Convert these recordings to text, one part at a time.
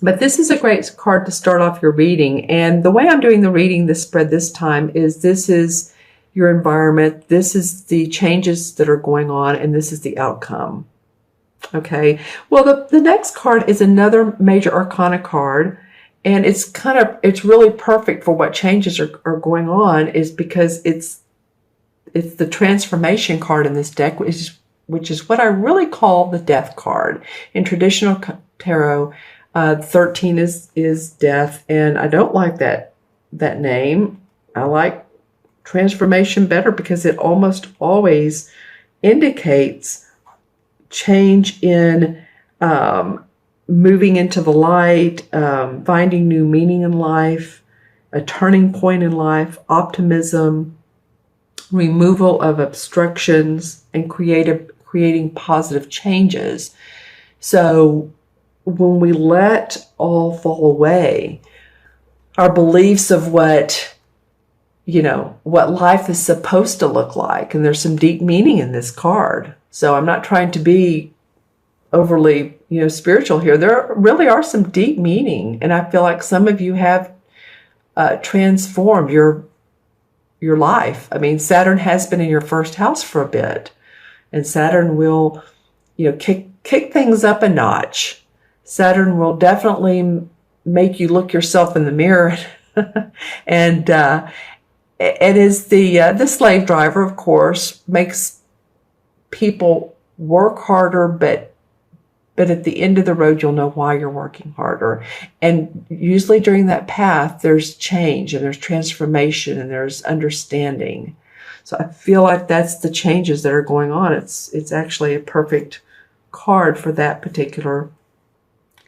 But this is a great card to start off your reading. And the way I'm doing the reading, this spread this time, is this is your environment. This is the changes that are going on, and this is the outcome. Okay. Well, the next card is another major arcana card. And it's really perfect for what changes are going on, is because it's the transformation card in this deck, which is what I really call the death card. In traditional tarot, 13 is death, and I don't like that name. I like transformation better because it almost always indicates change in moving into the light, finding new meaning in life, a turning point in life, optimism, removal of obstructions, and creating positive changes. So when we let all fall away, our beliefs of what life is supposed to look like, and there's some deep meaning in this card. So I'm not trying to be overly, spiritual here. There really are some deep meaning, and I feel like some of you have transformed your life. I mean, Saturn has been in your first house for a bit, and Saturn will, kick things up a notch. Saturn will definitely make you look yourself in the mirror, and it is the slave driver, of course, makes people work harder, but at the end of the road, you'll know why you're working harder. And usually during that path, there's change and there's transformation and there's understanding. So I feel like that's the changes that are going on. It's actually a perfect card for that particular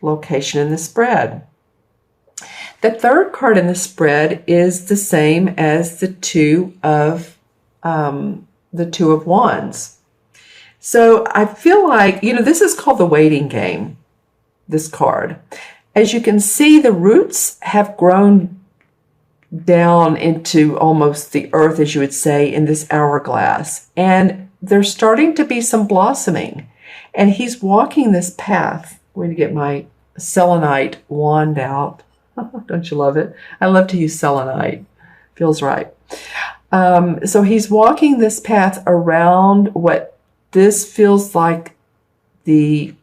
location in the spread. The third card in the spread is the same as the two of wands. So I feel like, this is called the waiting game, this card. As you can see, the roots have grown down into almost the earth, as you would say, in this hourglass. And there's starting to be some blossoming. And he's walking this path. I'm going to get my selenite wand out. Don't you love it? I love to use selenite. Feels right. So he's walking this path around what this feels like the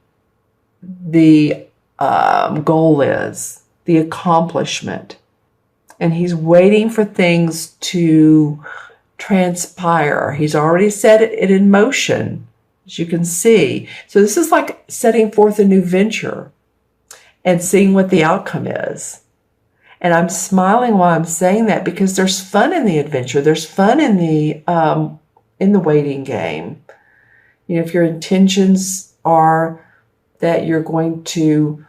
goal is, the accomplishment. And he's waiting for things to transpire. He's already set it in motion, as you can see. So this is like setting forth a new venture and seeing what the outcome is. And I'm smiling while I'm saying that because there's fun in the adventure. There's fun in the waiting game. If your intentions are that you're going to,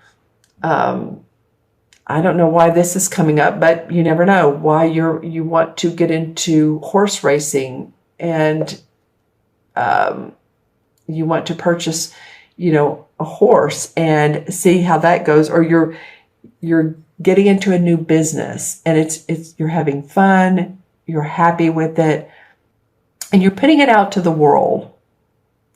I don't know why this is coming up, but you never know why you want to get into horse racing, and you want to purchase, a horse and see how that goes, or you're getting into a new business and you're having fun, you're happy with it, and you're putting it out to the world.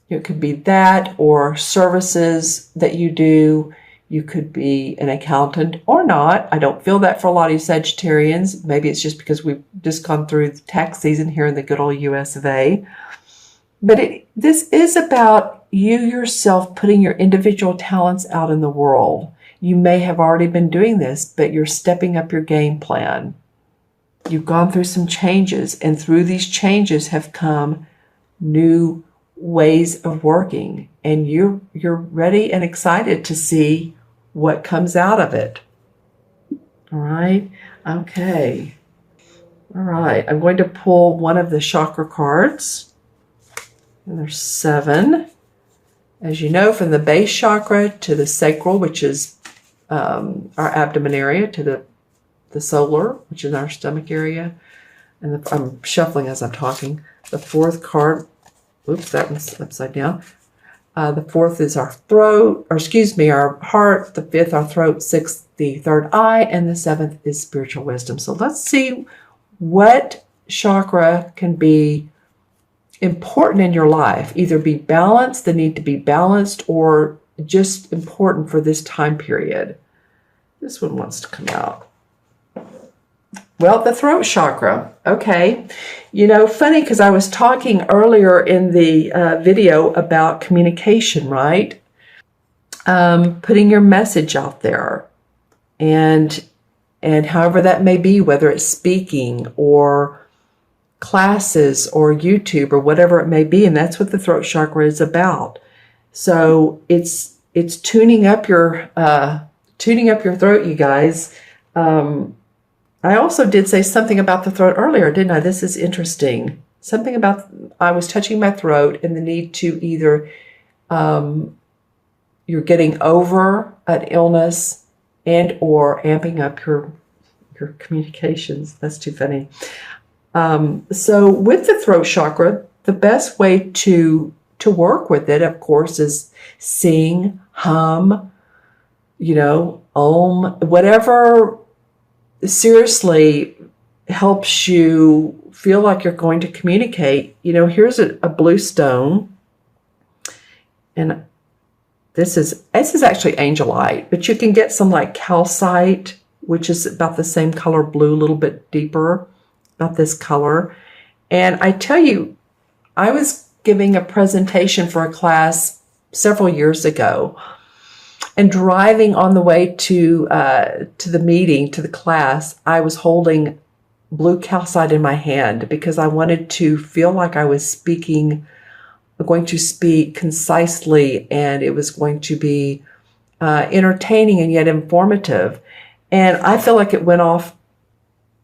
It could be that, or services that you do. You could be an accountant or not. I don't feel that for a lot of you Sagittarians. Maybe it's just because we've just gone through the tax season here in the good old US of A. But this is about you yourself putting your individual talents out in the world. You may have already been doing this, but you're stepping up your game plan. You've gone through some changes, and through these changes have come new ways of working, and you're ready and excited to see what comes out of it. All right. Okay. All right. I'm going to pull one of the chakra cards. And there's 7. As you know, from the base chakra to the sacral, which is our abdomen area, to the solar, which is our stomach area. And I'm shuffling as I'm talking. The 4th card, oops, that one's upside down. The 4th is our throat, our heart. The 5th, our throat. 6th, the 3rd eye. And the 7th is spiritual wisdom. So let's see what chakra can be important in your life. Either be balanced, the need to be balanced, or just important for this time period. This one wants to come out. Well, the throat chakra. Okay. You know, funny because I was talking earlier in the video about communication, right? Putting your message out there. And however that may be, whether it's speaking or classes or YouTube or whatever it may be. And that's what the throat chakra is about. So it's tuning up your throat, you guys. I also did say something about the throat earlier, didn't I? This is interesting. Something about, I was touching my throat and the need to either, you're getting over an illness and or amping up your communications. That's too funny. So with the throat chakra, the best way to work with it, of course, is sing, hum, whatever seriously helps you feel like you're going to communicate. Here's a blue stone, and this is actually angelite, but you can get some like calcite, which is about the same color blue, a little bit deeper, about this color. And I tell you, I was giving a presentation for a class several years ago, and driving on the way to the meeting, to the class, I was holding blue calcite in my hand because I wanted to feel like I was going to speak concisely, and it was going to be entertaining and yet informative. And I feel like it went off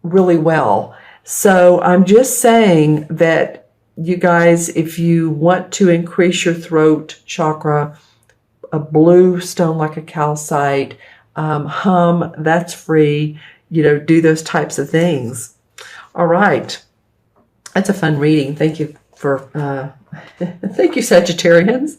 really well. So I'm just saying that, you guys, if you want to increase your throat chakra, a blue stone like a calcite, hum, that's free, do those types of things. All right. That's a fun reading. Thank you for, thank you, Sagittarians.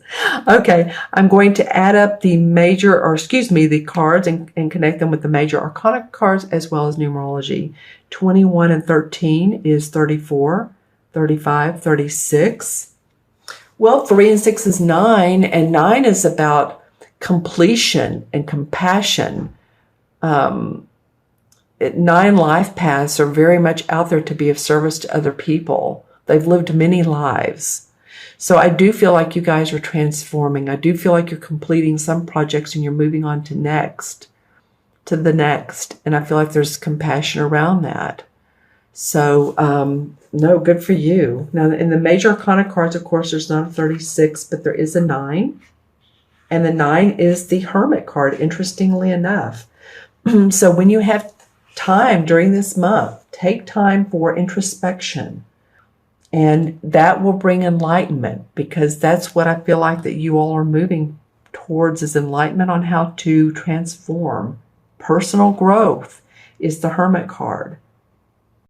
Okay. I'm going to add up the cards and connect them with the major arcana cards as well as numerology. 21 and 13 is 34, 35, 36. Well, 3 and 6 is 9, and 9 is about completion and compassion. 9 life paths are very much out there to be of service to other people. They've lived many lives. So I do feel like you guys are transforming. I do feel like you're completing some projects and you're moving on to the next. And I feel like there's compassion around that. So, no, good for you. Now, in the major arcana cards, of course, there's not a 36, but there is a 9. And the 9 is the Hermit card, interestingly enough. So when you have time during this month, take time for introspection. And that will bring enlightenment, because that's what I feel like that you all are moving towards, is enlightenment on how to transform. Personal growth is the Hermit card.